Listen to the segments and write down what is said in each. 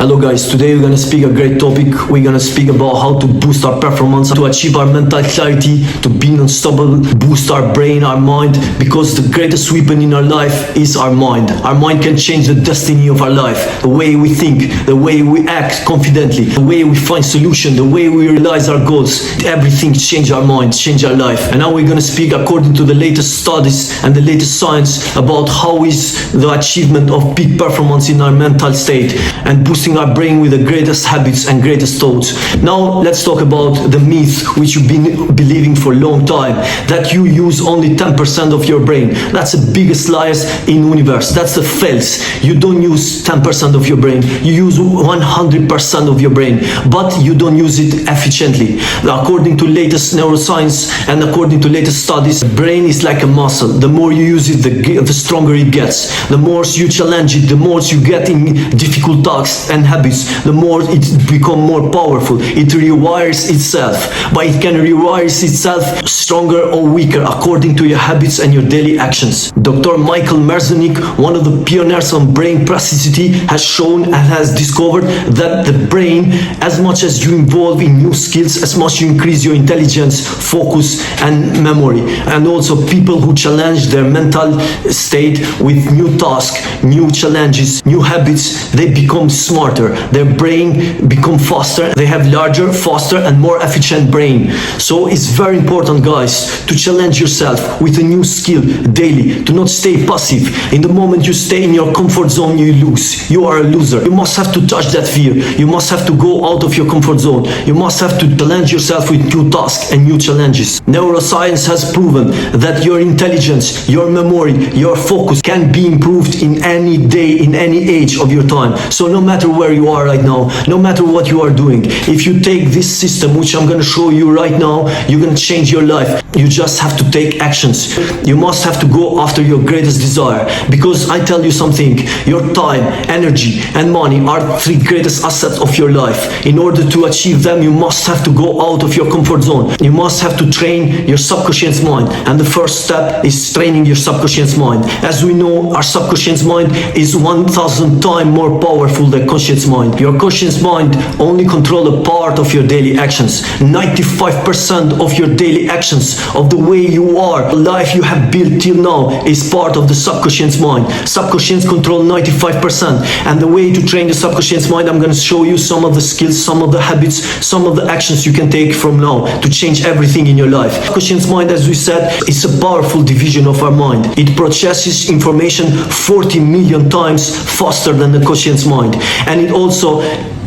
Hello guys, today we're gonna speak a great topic. We're gonna speak about how to boost our performance, to achieve our mental clarity, to be unstoppable, boost our brain, our mind, because the greatest weapon in our life is our mind. Our mind can change the destiny of our life, the way we think, the way we act confidently, the way we find solution, the way we realize our goals. Everything change our mind, change our life. And now we're gonna speak according to the latest studies and the latest science about how is the achievement of peak performance in our mental state and boosting our brain with the greatest habits and greatest thoughts. Now let's talk about the myth which you've been believing for a long time, that you use only 10% of your brain. That's the biggest lies in the universe. That's the fails. You don't use 10% of your brain. You use 100% of your brain, but you don't use it efficiently. According to latest neuroscience and according to latest studies, the brain is like a muscle. The more you use it, the stronger it gets. The more you challenge it, the more you get in difficult tasks and habits, the more it becomes more powerful. It rewires itself, but it can rewire itself stronger or weaker according to your habits and your daily actions. Dr. Michael Merzenich, one of the pioneers on brain plasticity, has shown and has discovered that the brain, as much as you involve in new skills, as much you increase your intelligence, focus and memory. And also people who challenge their mental state with new tasks, new challenges, new habits, they become smarter. Their brain become faster. They have larger, faster and more efficient brain. So it's very important, guys, to challenge yourself with a new skill daily, to not stay passive. In the moment you stay in your comfort zone, you lose. You are a loser. You must have to touch that fear. You must have to go out of your comfort zone. You must have to challenge yourself with new tasks and new challenges. Neuroscience has proven that your intelligence, your memory, your focus can be improved in any day, in any age of your time. So no matter where you are right now, no matter what you are doing, if you take this system which I'm going to show you right now, you're going to change your life. You just have to take actions. You must have to go after your greatest desire, because I tell you something, your time, energy and money are three greatest assets of your life. In order to achieve them, you must have to go out of your comfort zone. You must have to train your subconscious mind, and the first step is training your subconscious mind. As we know, our subconscious mind is 1,000 times more powerful than conscious mind. Your conscious mind only controls a part of your daily actions. 95% of your daily actions, of the way you are, the life you have built till now, is part of the subconscious mind. Subconscious control 95%. And the way to train the subconscious mind, I'm going to show you some of the skills, some of the habits, some of the actions you can take from now to change everything in your life. Subconscious mind, as we said, is a powerful division of our mind. It processes information 40 million times faster than the conscious mind. And it also,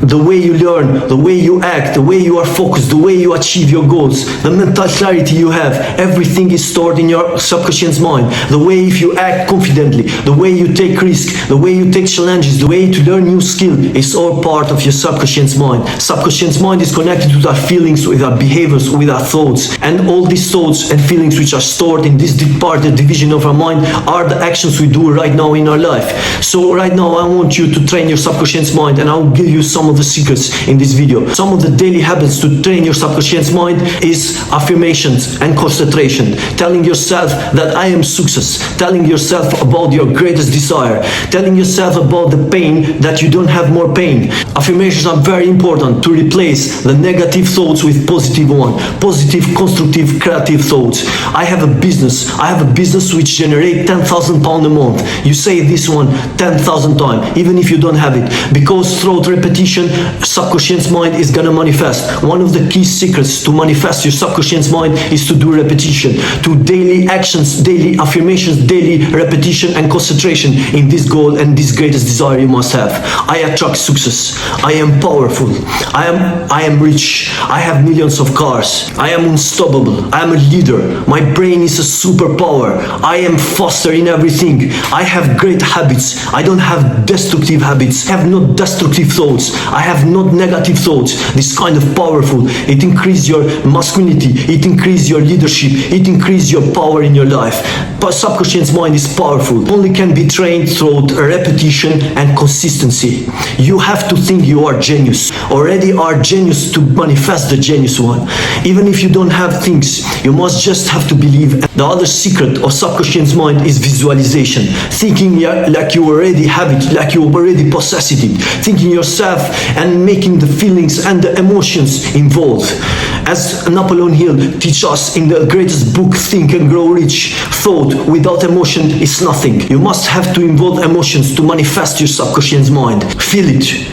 the way you learn, the way you act, the way you are focused, the way you achieve your goals, the mental clarity you have, everything is stored in your subconscious mind. The way if you act confidently, the way you take risks, the way you take challenges, the way to learn new skill is all part of your subconscious mind. Subconscious mind is connected with our feelings, with our behaviors, with our thoughts. And all these thoughts and feelings which are stored in this part, the division of our mind, are the actions we do right now in our life. So right now I want you to train your subconscious mind, and I'll give you some of the secrets in this video. Some of the daily habits to train your subconscious mind is affirmations and concentration. Telling yourself that I am success. Telling yourself about your greatest desire. Telling yourself about the pain that you don't have more pain. Affirmations are very important to replace the negative thoughts with positive one. Positive, constructive, creative thoughts. I have a business. I have a business which generates 10,000 pounds a month. You say this one 10,000 times, even if you don't have it, because through repetition, subconscious mind is gonna manifest. One of the key secrets to manifest your subconscious mind is to do repetition, to daily actions, daily affirmations, daily repetition and concentration in this goal and this greatest desire you must have. I attract success. I am powerful. I am rich. I have millions of cars. I am unstoppable. I am a leader. My brain is a superpower. I am faster in everything. I have great habits. I don't have destructive habits. I have no destructive thoughts. I have not negative thoughts. This kind of powerful. It increases your masculinity. It increases your leadership. It increases your power in your life. But subconscious mind is powerful. Only can be trained through repetition and consistency. You have to think you are genius. Already are genius to manifest the genius one. Even if you don't have things, you must just have to believe. The other secret of subconscious mind is visualization. Thinking like you already have it, like you already possess it. thinking yourself and making the feelings and the emotions involved. As Napoleon Hill teaches us in the greatest book, Think and Grow Rich, thought without emotion is nothing. You must have to involve emotions to manifest your subconscious mind. Feel it.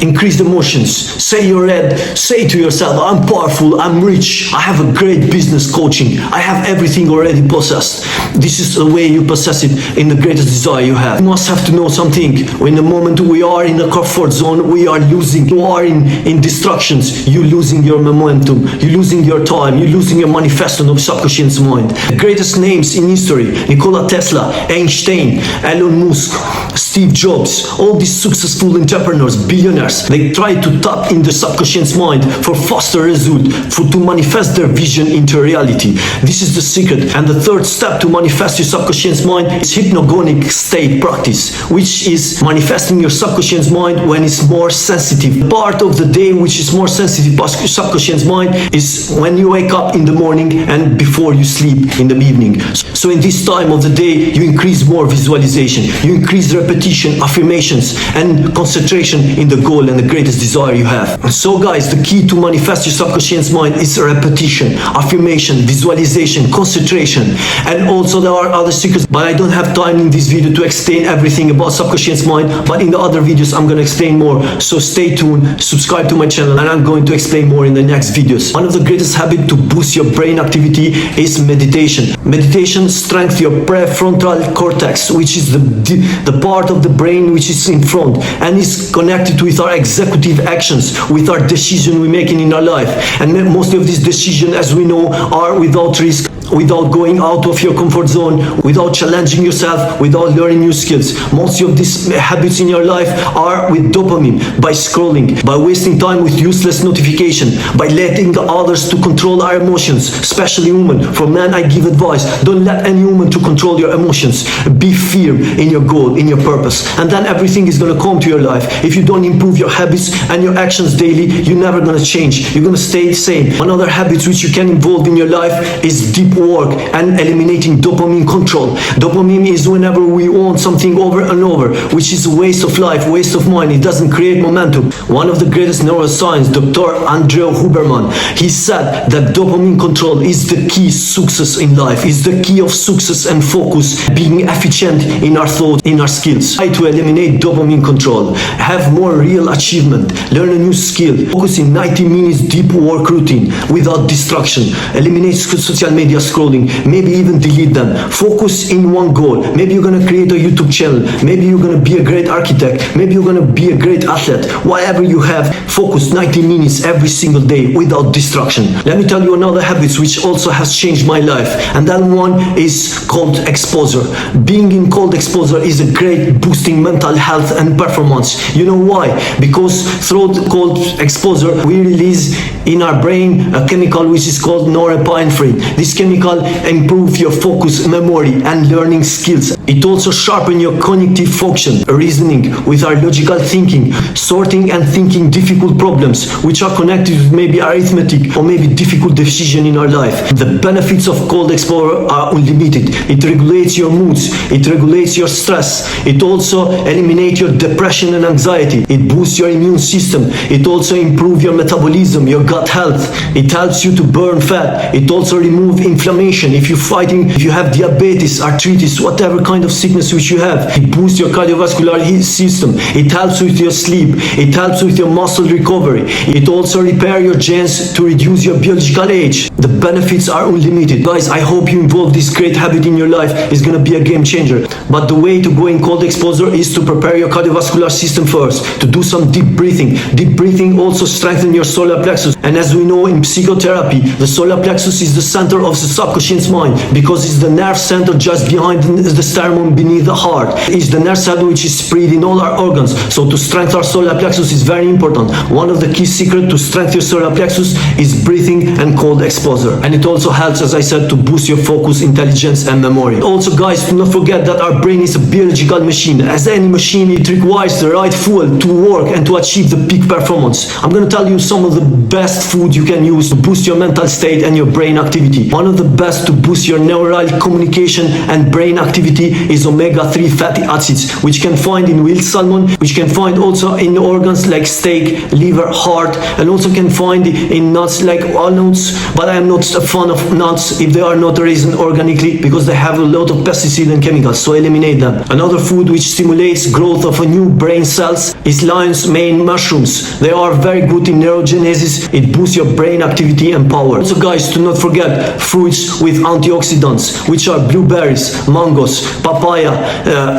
Increase the emotions. Say your head. Say to yourself, I'm powerful, I'm rich, I have a great business coaching, I have everything already possessed. This is the way you possess it in the greatest desire you have. You must have to know something. In the moment we are in a comfort zone, we are losing. You are in distractions, you're losing your momentum, you're losing your time, you're losing your manifesto of subconscious mind. The greatest names in history, Nikola Tesla, Einstein, Elon Musk, Steve Jobs, all these successful entrepreneurs, billionaires, they try to tap in the subconscious mind for faster result, to manifest their vision into reality. This is the secret. And the third step to manifest your subconscious mind is hypnagogic state practice, which is manifesting your subconscious mind when it's more sensitive. Part of the day which is more sensitive to your subconscious mind is when you wake up in the morning and before you sleep in the evening. So in this time of the day, you increase more visualization, you increase repetition, affirmations, and concentration in the goal and the greatest desire you have. So guys, the key to manifest your subconscious mind is repetition, affirmation, visualization, concentration, and also there are other secrets, but I don't have time in this video to explain everything about subconscious mind, but in the other videos I'm going to explain more. So stay tuned, subscribe to my channel, and I'm going to explain more in the next videos. One of the greatest habits to boost your brain activity is meditation. Meditation strengthens your prefrontal cortex, which is the part of the brain which is in front and is connected with our executive actions, with our decision we're making in our life. And most of these decisions, as we know, are without risk, without going out of your comfort zone, without challenging yourself, without learning new skills. Most of these habits in your life are with dopamine, by scrolling, by wasting time with useless notification, by letting others to control our emotions, especially women. For men, I give advice, don't let any woman to control your emotions. Be firm in your goal, in your purpose, and then everything is going to come to your life. If you don't improve your habits and your actions daily, you're never going to change. You're going to stay the same. One other habit which you can involve in your life is deep work and eliminating dopamine control. Dopamine is whenever we want something over and over, which is a waste of life, waste of money. It doesn't create momentum. One of the greatest neuroscience, Dr. Andrew Huberman, he said that dopamine control is the key success in life, is the key of success and focus, being efficient in our thoughts, in our skills. Try to eliminate dopamine control, have more real achievement, learn a new skill, focus in 90 minutes deep work routine without distraction, eliminate social media scrolling, maybe even delete them. Focus in one goal. Maybe you're gonna create a YouTube channel, maybe you're gonna be a great architect, maybe you're gonna be a great athlete. Whatever you have, focus 90 minutes every single day without distraction. Let me tell you another habit which also has changed my life, and that one is cold exposure. Being in cold exposure is a great boosting mental health and performance. You know why? Because through cold exposure we release in our brain a chemical which is called norepinephrine. This chemical improves your focus, memory, and learning skills. It also sharpens your cognitive function, reasoning with our logical thinking, sorting and thinking difficult problems which are connected with maybe arithmetic or maybe difficult decision in our life. The benefits of cold exposure are unlimited. It regulates your moods, it regulates your stress, it also eliminates your depression and anxiety, it boosts your immune system, it also improves your metabolism, your gut health, it helps you to burn fat, it also removes inflammation. If you have diabetes, arthritis, whatever kind of sickness which you have, it boosts your cardiovascular system, it helps with your sleep, it helps with your muscle recovery, it also repairs your genes to reduce your biological age. The benefits are unlimited. Guys, I hope you involve this great habit in your life. It's gonna be a game changer. But the way to go in cold exposure is to prepare your cardiovascular system first, to do some deep breathing. Deep breathing also strengthens your solar plexus, and as we know in psychotherapy, the solar plexus is the center of the subconscious mind because it's the nerve center just behind the sternum beneath the heart. It's the nerve center which is spread in all our organs. So to strengthen our solar plexus is very important. One of the key secrets to strengthen your solar plexus is breathing and cold exposure. And it also helps, as I said, to boost your focus, intelligence, and memory. Also guys, do not forget that our brain is a biological machine. As any machine, it requires the right fuel to work and to achieve the peak performance. I'm going to tell you some of the best food you can use to boost your mental state and your brain activity. One of the best to boost your neural communication and brain activity is omega-3 fatty acids, which you can find in whale salmon, which you can find also in organs like steak, liver, heart, and also can find in nuts like walnuts. But I am not a fan of nuts if they are not raised organically, because they have a lot of pesticides and chemicals, so eliminate them. Another food which stimulates growth of a new brain cells is lion's mane mushrooms. They are very good in neurogenesis. It boosts your brain activity and power. Also guys, do not forget fruits with antioxidants, which are blueberries, mangoes, papaya,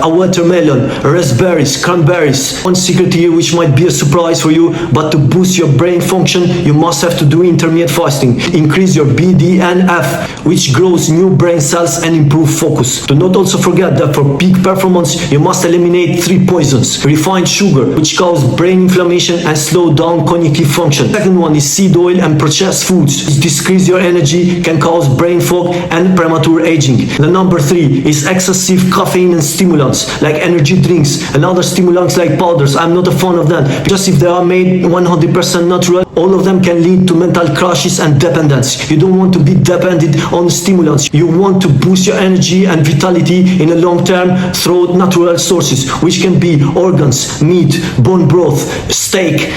a watermelon, raspberries, cranberries. One secret here which might be a surprise for you, but to boost your brain function you must have to do intermittent fasting. Increase your BDNF, which grows new brain cells and improve focus. Do not also forget that for peak performance you must eliminate 3 poisons. Refined sugar, which cause brain inflammation and slow down cognitive function. Second one is seed oil and processed foods, which decrease your energy, can cause brain fog and premature aging. The number 3 is excessive caffeine and stimulants like energy drinks and other stimulants like powders. I'm not a fan of that, just if they are made 100% natural, all of them can lead to mental crashes and dependence. You don't want to be dependent on stimulants. You want to boost your energy and vitality in a long term through natural sources, which can be organs, meat, bone broth, steak,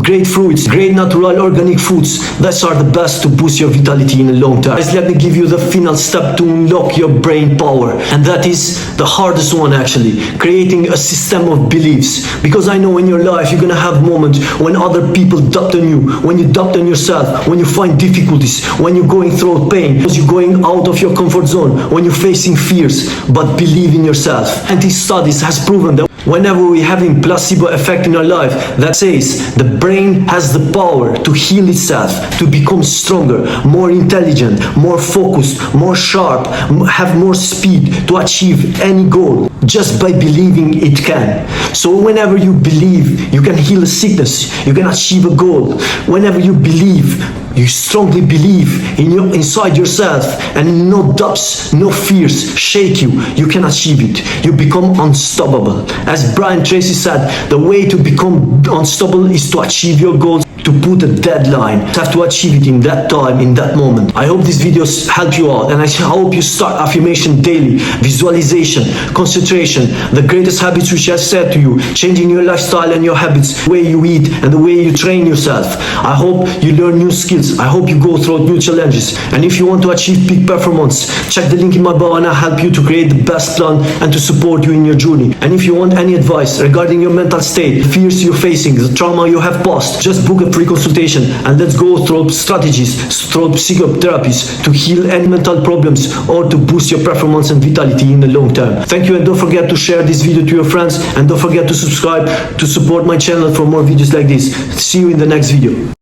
great fruits, great natural organic foods. Those are the best to boost your vitality in the long term. Guys, let me give you the final step to unlock your brain power, and that is the hardest one actually, creating a system of beliefs. Because I know in your life you're gonna have moments when other people doubt on you, when you doubt on yourself, when you find difficulties, when you're going through pain, when you're going out of your comfort zone, when you're facing fears. But believe in yourself. And these studies has proven that whenever we're having placebo effect in our life, that says the brain has the power to heal itself, to become stronger, more intelligent, more focused, more sharp, have more speed to achieve any goal, just by believing it can. So whenever you believe you can heal a sickness, you can achieve a goal. Whenever you believe, you strongly believe inside yourself, and no doubts, no fears shake you, you can achieve it. You become unstoppable. As Brian Tracy said, the way to become unstoppable is to achieve your goals, to put a deadline, to have to achieve it in that time, in that moment. I hope these videos help you out, and I hope you start affirmation daily, visualization, concentration, the greatest habits which I said to you, changing your lifestyle and your habits, the way you eat and the way you train yourself. I hope you learn new skills. I hope you go through new challenges. And if you want to achieve peak performance, check the link in my bio and I'll help you to create the best plan and to support you in your journey. And if you want any advice regarding your mental state, the fears you're facing, the trauma you have passed, just book a free consultation and let's go through strategies, through psychotherapies to heal any mental problems or to boost your performance and vitality in the long term. Thank you, and don't forget to share this video to your friends, and don't forget to subscribe to support my channel for more videos like this. See you in the next video.